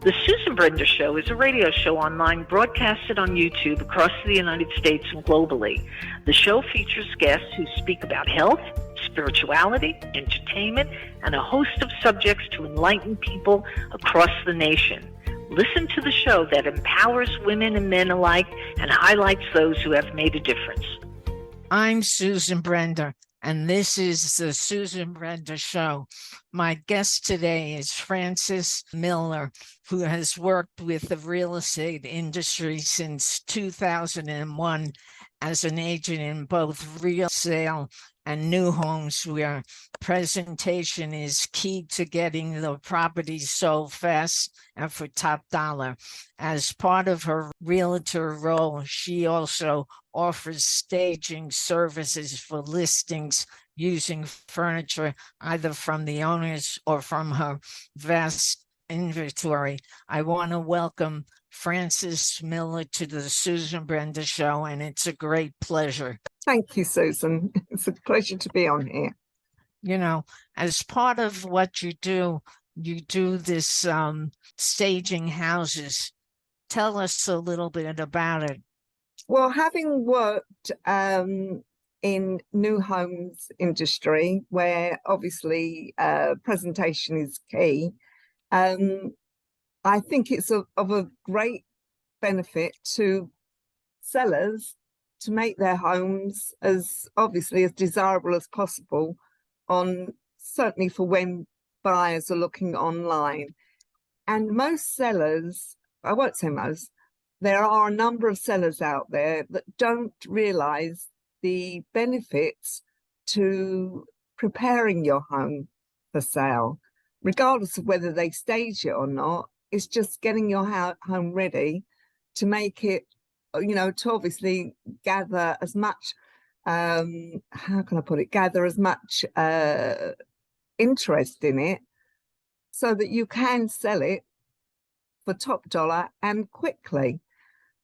The Susan Brender Show is a radio show online broadcasted on YouTube across the United States and globally. The show features guests who speak about health, spirituality, entertainment, and a host of subjects to enlighten people across the nation. Listen to the show that empowers women and men alike and highlights those who have made a difference. I'm Susan Brender, and this is the Susan Brender Show. My guest today is Frances Miller, who has worked with the real estate industry since 2001 as an agent in both resale and new homes, where presentation is key to getting the property sold fast and for top dollar. As part of her realtor role, she also offers staging services for listings using furniture either from the owners or from her vast inventory. I want to welcome Frances Miller to the Susan Brender Show, and it's a great pleasure. Thank you, Susan. It's a pleasure to be on here. You know, as part of what you do this staging houses. Tell us a little bit about it. Well, having worked in new homes industry, where obviously presentation is key, I think it's of a great benefit to sellers to make their homes as obviously as desirable as possible, certainly for when buyers are looking online. And most sellers, I won't say most, there are a number of sellers out there that don't realize the benefits to preparing your home for sale, regardless of whether they stage it or not. It's just getting your home ready to make it, to obviously gather as much, gather as much interest in it so that you can sell it for top dollar and quickly.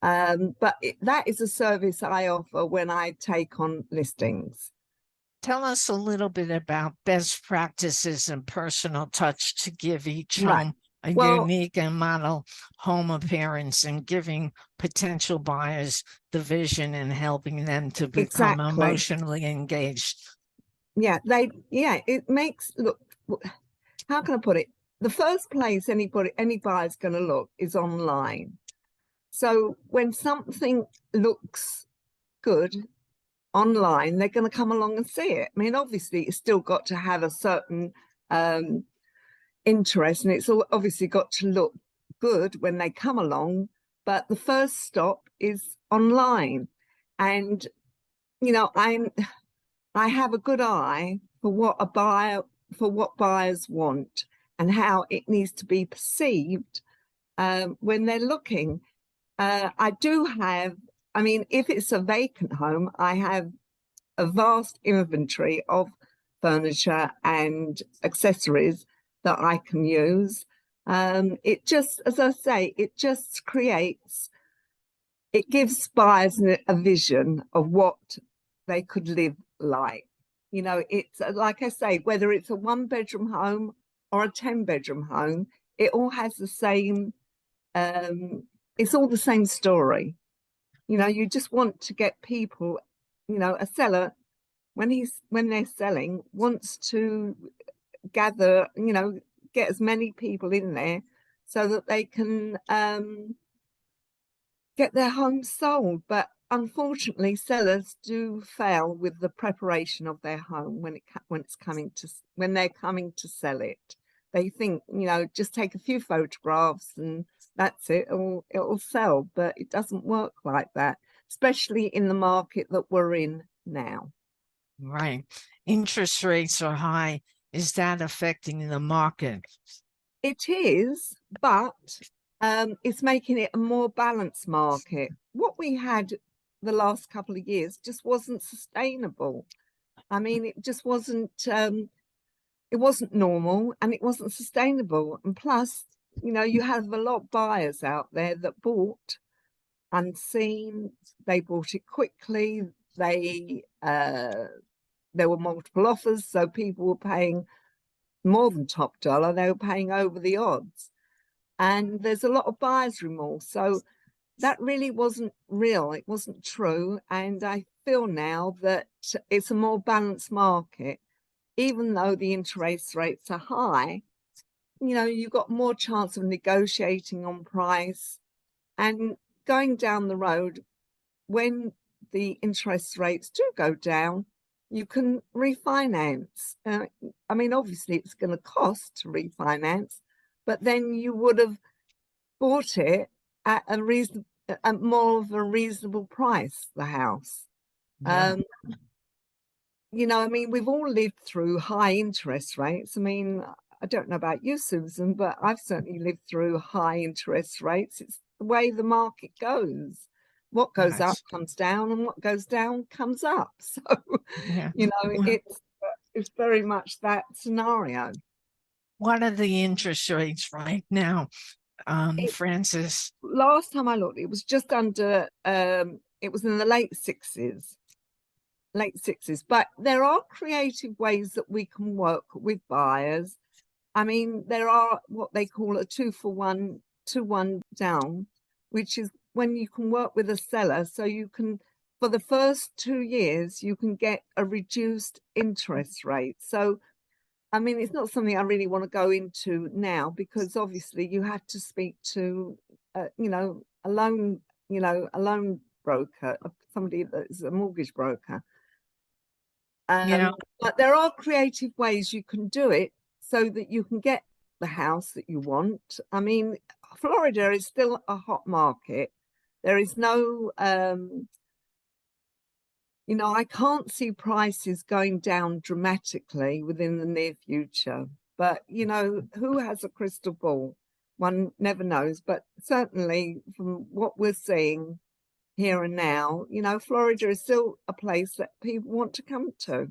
But that is a service I offer when I take on listings. Tell us a little bit about best practices and personal touch to give each home a unique and model home appearance, and giving potential buyers the vision and helping them to become emotionally engaged. It makes, look, how can I put it? The first place any buyer's going to look is online. So when something looks good online, they're going to come along and see it. I mean, obviously, it's still got to have a certain interest, and it's obviously got to look good when they come along. But the first stop is online, and I have a good eye for what buyers want and how it needs to be perceived when they're looking. If it's a vacant home, I have a vast inventory of furniture and accessories that I can use. It just, as I say, it gives buyers a vision of what they could live like. It's like I say, whether it's a 1-bedroom home or a 10-bedroom home, it all has the same, it's all the same story. You just want to get people, a seller, when they're selling, wants to gather, get as many people in there so that they can get their homes sold. But unfortunately, sellers do fail with the preparation of their home when they're coming to sell it. They think, just take a few photographs and that's it, it'll sell. But it doesn't work like that, especially in the market that we're in now. Right. Interest rates are high. Is that affecting the market? It is, but it's making it a more balanced market. What we had the last couple of years just wasn't sustainable. I mean, it just wasn't, it wasn't normal and it wasn't sustainable. And plus, you have a lot of buyers out there that bought unseen, they bought it quickly, there were multiple offers, so people were paying more than top dollar, they were paying over the odds. and there's a lot of buyer's remorse. So that really wasn't real. It wasn't true. And I feel now that it's a more balanced market, even though the interest rates are high. You've got more chance of negotiating on price and going down the road. When the interest rates do go down, you can refinance. Obviously it's going to cost to refinance, but then you would have bought it at more of a reasonable price, the house. Yeah. We've all lived through high interest rates. I don't know about you, Susan, but I've certainly lived through high interest rates. It's the way the market goes. What goes up Yes. comes down, and what goes down comes up. So, Yeah. Well, it's very much that scenario. what are the interest rates right now, Frances? Last time I looked, it was just under, it was in the late sixes. But there are creative ways that we can work with buyers. There are what they call a 2-for-1, 2-1 down, which is when you can work with a seller. So you can, for the first 2 years, you can get a reduced interest rate. So, it's not something I really want to go into now, because obviously you have to speak to, a loan broker, somebody that is a mortgage broker. But there are creative ways you can do it so that you can get the house that you want. Florida is still a hot market. There is no, I can't see prices going down dramatically within the near future. But, who has a crystal ball? One never knows. But certainly from what we're seeing here and now, Florida is still a place that people want to come to.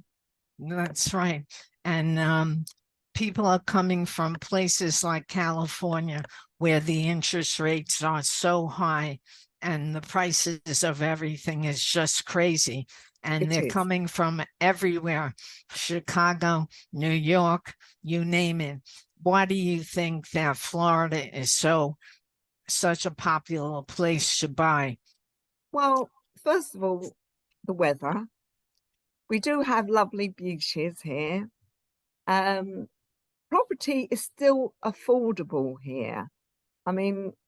That's right. And people are coming from places like California, where the interest rates are so high and the prices of everything is just crazy. And they're coming from everywhere, Chicago, New York, you name it. Why do you think that Florida is such a popular place to buy? Well, first of all, the weather. We do have lovely beaches here. Property is still affordable here.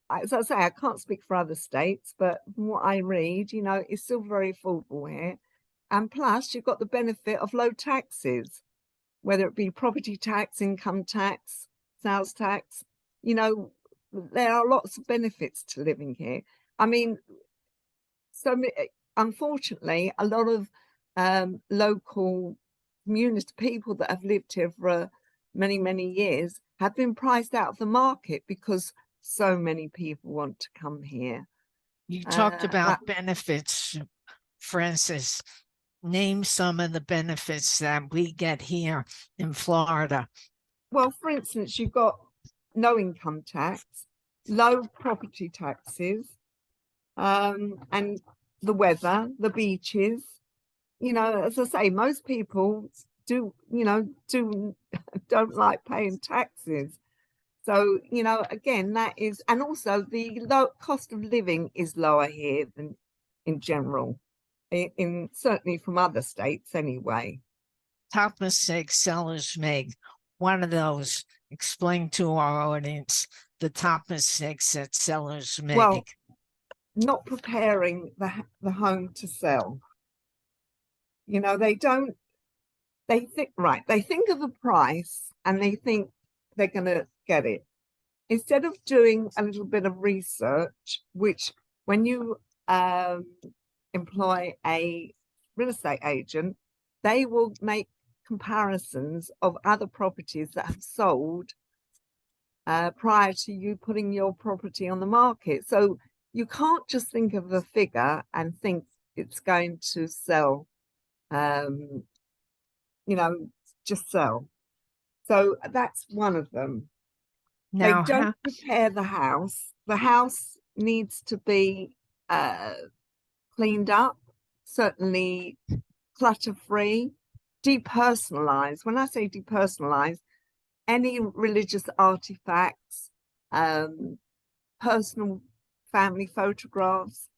As I say, I can't speak for other states, but from what I read, it's still very affordable here. And plus, you've got the benefit of low taxes, whether it be property tax, income tax, sales tax. There are lots of benefits to living here. So unfortunately, a lot of local community people that have lived here for many, many years have been priced out of the market because so many people want to come here. You talked about benefits, Frances. Name some of the benefits that we get here in Florida. Well, for instance, you've got no income tax, low property taxes, and the weather, the beaches. As I say, most people don't like paying taxes. So, again, that is, and also the low cost of living is lower here than in general, in certainly from other states anyway. Top mistakes sellers make. One of those, explain to our audience the top mistakes that sellers make. Well, not preparing the home to sell. They think of a price and they think they're going to get it. Instead of doing a little bit of research, which when you employ a real estate agent, they will make comparisons of other properties that have sold prior to you putting your property on the market. So you can't just think of a figure and think it's going to sell, just sell. So that's one of them. Now, they don't prepare the house. The house needs to be cleaned up, certainly clutter-free, depersonalized. When I say depersonalized, any religious artifacts, personal family photographs.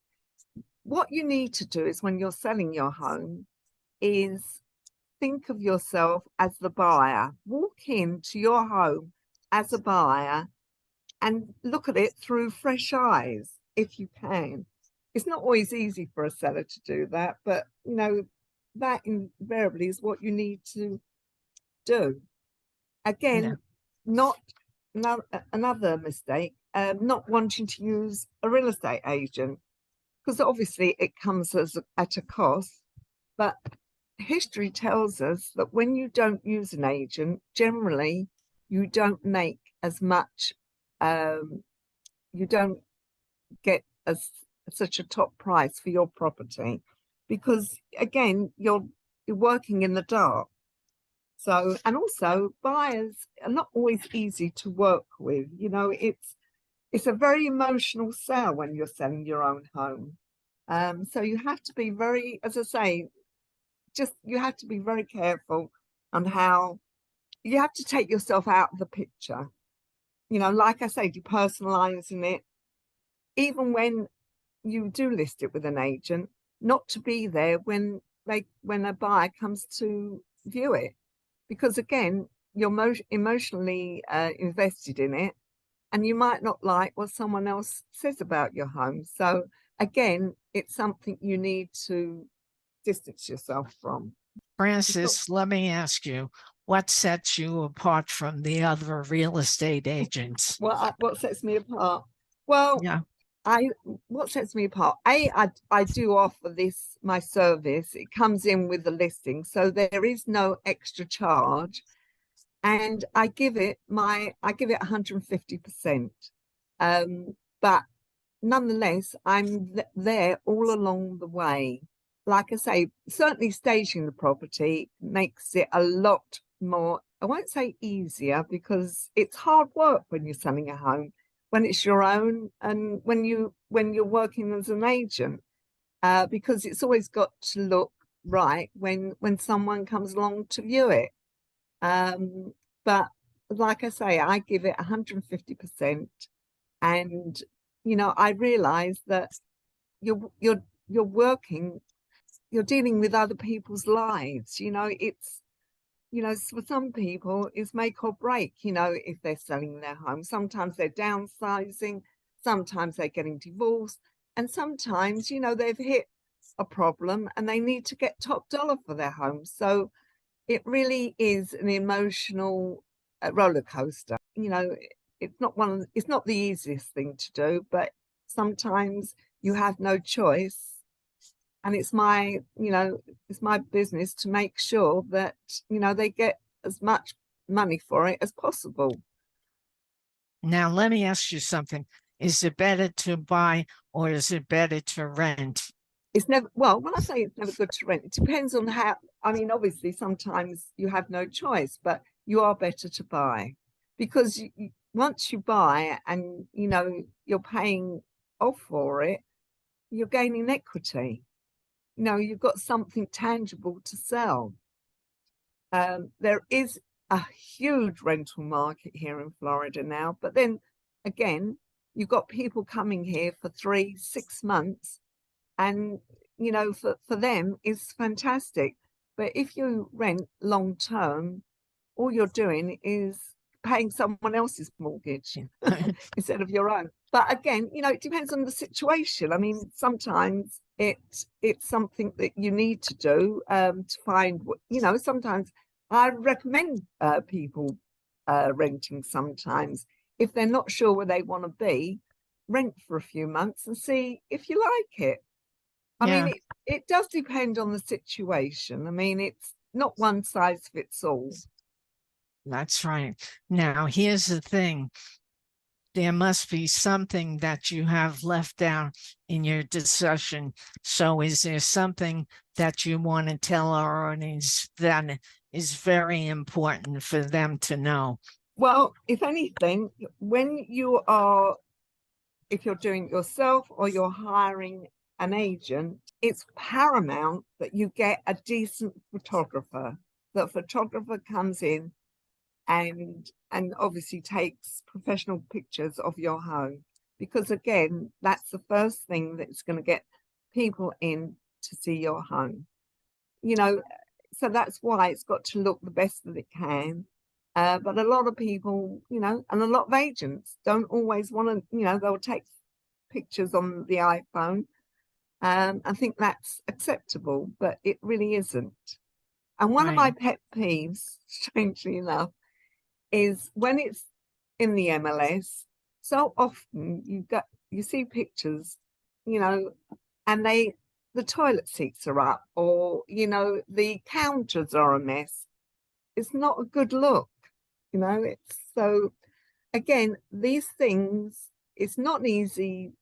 What you need to do is when you're selling your home is think of yourself as the buyer. Walk into your home as a buyer and look at it through fresh eyes if you can. It's not always easy for a seller to do that, but that invariably is what you need to do. Again, not another mistake, not wanting to use a real estate agent, because obviously it comes at a cost, but history tells us that when you don't use an agent, generally you don't make as much, you don't get such a top price for your property, because again you're working in the dark. So, and also buyers are not always easy to work with. It's a very emotional sale when you're selling your own home. So you have to be very, as I say, you have to be very careful on how you have to take yourself out of the picture. Like I say, depersonalizing it, even when you do list it with an agent, not to be there when a buyer comes to view it, because again, you're emotionally invested in it, and you might not like what someone else says about your home. So again, it's something you need to distance yourself from. Francis, let me ask you, what sets you apart from the other real estate agents? What sets me apart? Well, yeah. What sets me apart? I do offer my service. It comes in with the listing, so there is no extra charge, and I give it 150%. But nonetheless, I'm there all along the way. Like I say, certainly staging the property makes it a lot more, I won't say easier, because it's hard work when you're selling a home, when it's your own, and when you're working as an agent, because it's always got to look right when someone comes along to view it. But like I say, I give it 150%, and I realize that you're working, you're dealing with other people's lives. It's for some people it's make or break, if they're selling their home. Sometimes they're downsizing, sometimes they're getting divorced, and sometimes they've hit a problem and they need to get top dollar for their home. So it really is an emotional roller coaster. It's not the easiest thing to do, but sometimes you have no choice, and it's my business to make sure that they get as much money for it as possible. Now, let me ask you something. Is it better to buy or is it better to rent? It's never, well, when I say it's never good to rent, it depends on how, obviously sometimes you have no choice, but you are better to buy, because once you buy and you're paying off for it, you're gaining equity. You've got something tangible to sell. There is a huge rental market here in Florida now, but then again, you've got people coming here for 3-6 months, and for them it's fantastic. But if you rent long term, all you're doing is paying someone else's mortgage instead of your own. But again, it depends on the situation. Sometimes it's something that you need to do to find sometimes I recommend people renting. Sometimes if they're not sure where they want to be, rent for a few months and see if you like it. It does depend on the situation. It's not one size fits all. That's right. Now, here's the thing. There must be something that you have left out in your discussion. So is there something that you want to tell our audience that is very important for them to know? Well, if anything, if you're doing it yourself or you're hiring an agent, it's paramount that you get a decent photographer. The photographer comes in and obviously takes professional pictures of your home, because again, that's the first thing that's going to get people in to see your home. You know, so that's why it's got to look the best that it can. But a lot of people, you know, and a lot of agents don't always want to, you know, they'll take pictures on the iPhone. I think that's acceptable, but it really isn't. And one of my pet peeves, strangely enough, is when it's in the MLS, so often you see pictures, you know, and the toilet seats are up, or, you know, the counters are a mess. It's not a good look, you know. It's so, again, these things, it's not an easy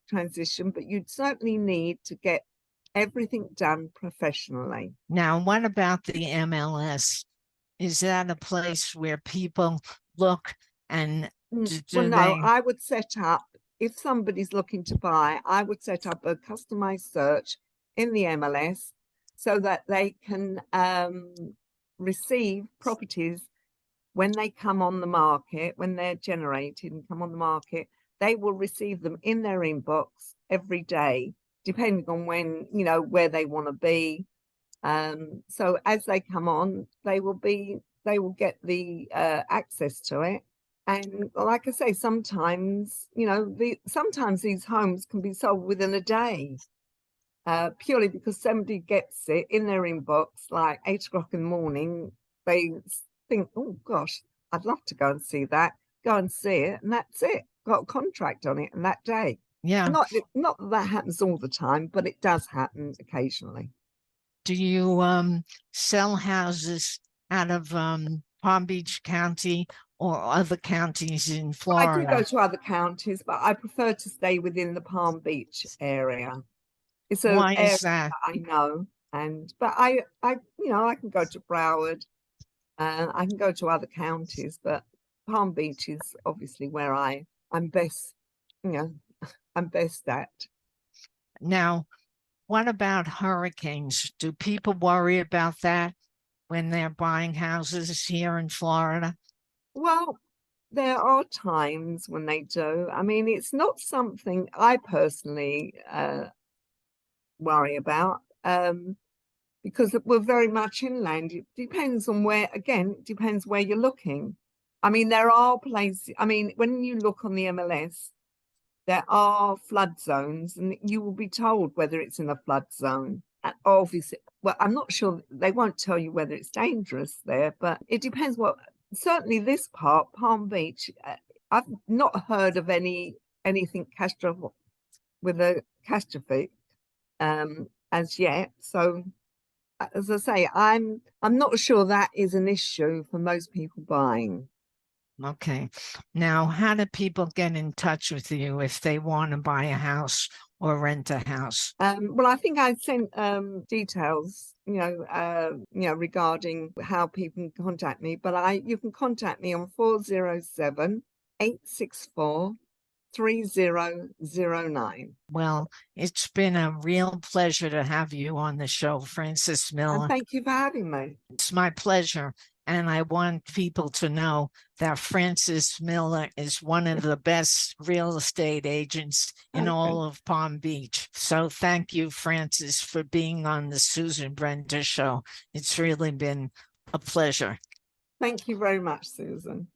transition, but you'd certainly need to get everything done professionally. Now, what about the MLS? Is that a place where people look and well, no, I would set up, if somebody's looking to buy, I would set up a customized search in the MLS so that they can receive properties when they come on the market, when they're generated and come on the market. They will receive them in their inbox every day, depending on when, you know, where they want to be. So as they come on, they will get the access to it. And like I say, sometimes, you know, sometimes these homes can be sold within a day, purely because somebody gets it in their inbox like 8 o'clock in the morning. They think, oh gosh, I'd love to go and see that. Go and see it, and that's it. Got a contract on it, and that day. Yeah. Not that happens all the time, but it does happen occasionally. Do you sell houses out of Palm Beach County or other counties in Florida? I do go to other counties, but I prefer to stay within the Palm Beach area. It's an Why area is that? I know, but I you know, I can go to Broward, I can go to other counties, but Palm Beach is obviously where I'm best, you know, I'm best at. Now, what about hurricanes? Do people worry about that when they're buying houses here in Florida? Well, there are times when they do. I mean, it's not something I personally worry about, because we're very much inland. It depends on where, again, it depends where you're looking. I mean, there are places, I mean, when you look on the MLS, there are flood zones, and you will be told whether it's in a flood zone. And obviously, well, I'm not sure, they won't tell you whether it's dangerous there, but it depends what, certainly this part, Palm Beach, I've not heard of anything catastrophic with a catastrophe as yet. So as I say, I'm not sure that is an issue for most people buying. Okay. Now, how do people get in touch with you if they want to buy a house or rent a house? Well, I think I sent details, you know, regarding how people can contact me. But you can contact me on 407-864-3009. Well, it's been a real pleasure to have you on the show, Frances Miller. And thank you for having me. It's my pleasure. And I want people to know that Frances Miller is one of the best real estate agents in all of Palm Beach. So thank you, Frances, for being on the Susan Brender Show. It's really been a pleasure. Thank you very much, Susan.